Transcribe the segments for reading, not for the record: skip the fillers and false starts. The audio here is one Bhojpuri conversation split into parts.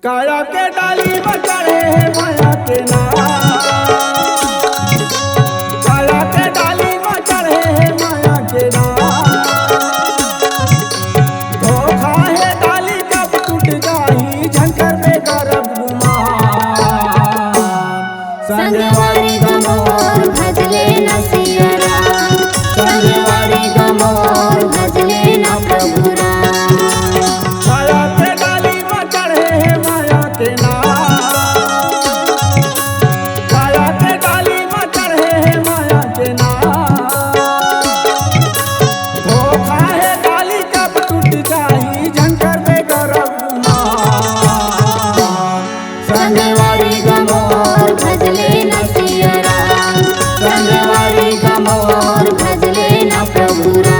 काया के डाली में चढ़े है माया के नाम, काया के डाली में चढ़े है माया के नाम। धोखा है डाली कब टूट जाही झंकर में करब गुमान। संगवारी गमोर भजले न सिया राम, संगवारी गमोर भजले न प्रभु राम। काया के डाली में चढ़े है माया के नाम, काया के डाली में चढ़े है माया के नाम। धोखा है डाली कब टूट जाही झंकर में करब गुमान। संगवारी गमोर भजले न सिया राम, संगवारी गमोर भजले न प्रभु राम।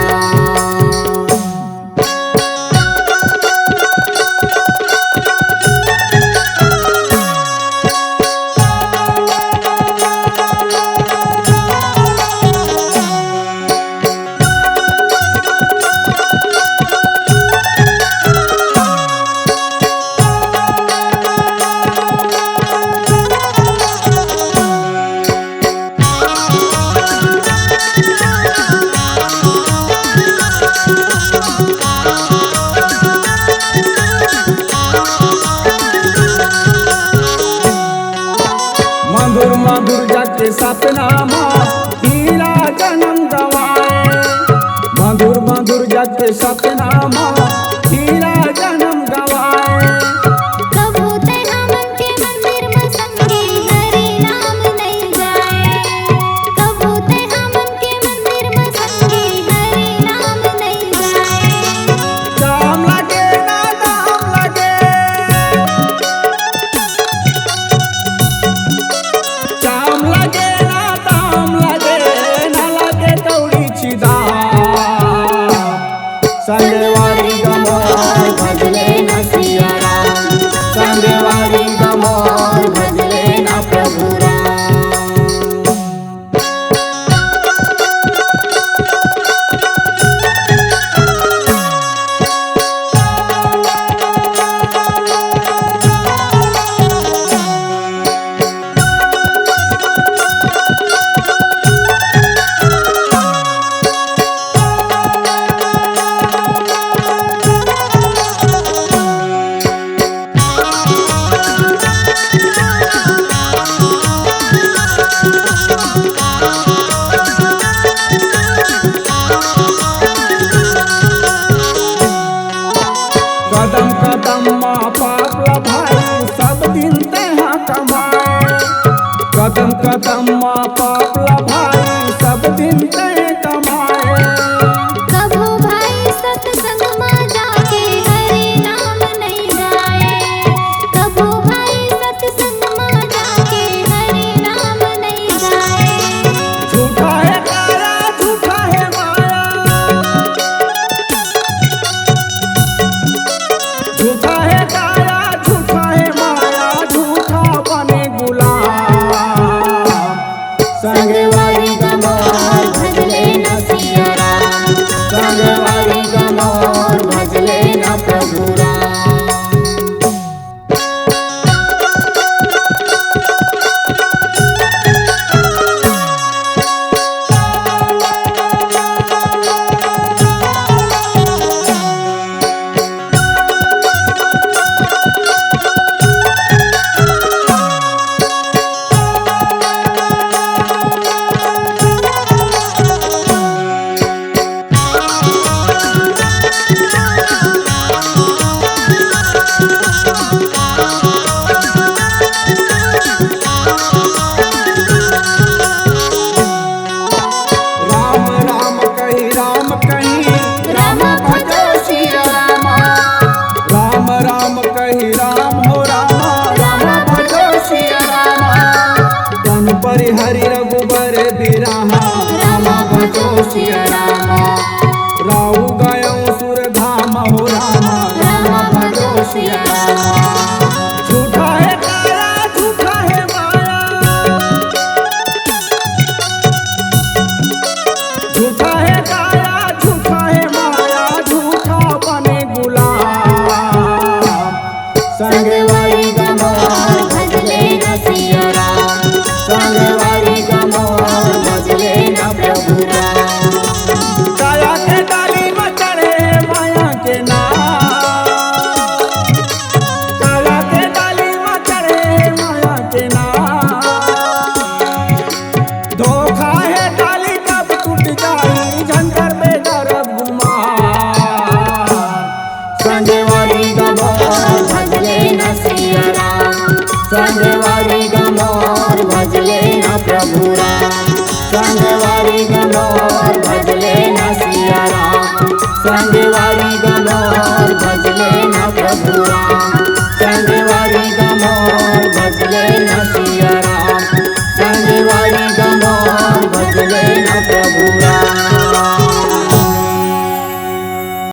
मधुर मधुर जग सतनामा हीरा जन्म गवाए। मधुर मधुर जग सतनामा हीरा जन्म गवाए। कबू ते हमन के मंदिर में संगे हरि नाम नहीं गाए, कबू ते हमन के मंदिर में संगे हरि नाम नहीं गाए। काम लगे ना दाम लगे, काम लगे ना दाम लगे, ना लगे कौड़ी छिदा। संगवारी गमोर भजले न सिया राम, संगवारी गमोर भजले न प्रभु राम। कदम कदम माँ पाप भाई सब दिन तेहा कमाए। कदम कदम माँ पाप भाई सब दिन ते कमाए। कबू भाई सत्संग में जाके हरि नाम नहीं गाए, कबू भाई सत्संग में जाके हरि नाम नहीं गाए। झूठा है काया झूठा है माया, झूठा है काया झूठा है माया, झूठा बने गुलाम। संगवारी गमोर भजले न सिया राम, संगवारी गमोर भजले न प्रभु राम। राम राम कही राम कही राम भजो सिया रामा, राम राम कही राम हो रामा, राम भजो सिया रामा। तन परिहरि रघुबर बिराहा, राम भजो सिया रामा, राहु गयो सुर धाम हो रामा। राम भजो सिया रामा। झूठा है काया झूठा है माया, झूठा है काया झूठा है माया, झूठा बने गुलाम। संग संगवारी गमोर भजले न सिया राम संगवारी गमोर भजले न प्रभु राम काया के डाली में चढ़े माया के नाम काया के डाली में चढ़े माया के नाम धोखा है डाली कब टूट जाई झंझर में दर्द गुमार संगवारी गमोर भजले न सिया राम संगवारी गमोर भजले न प्रभु राम संगवारी गमोर भजले न सिया राम संगवारी गमोर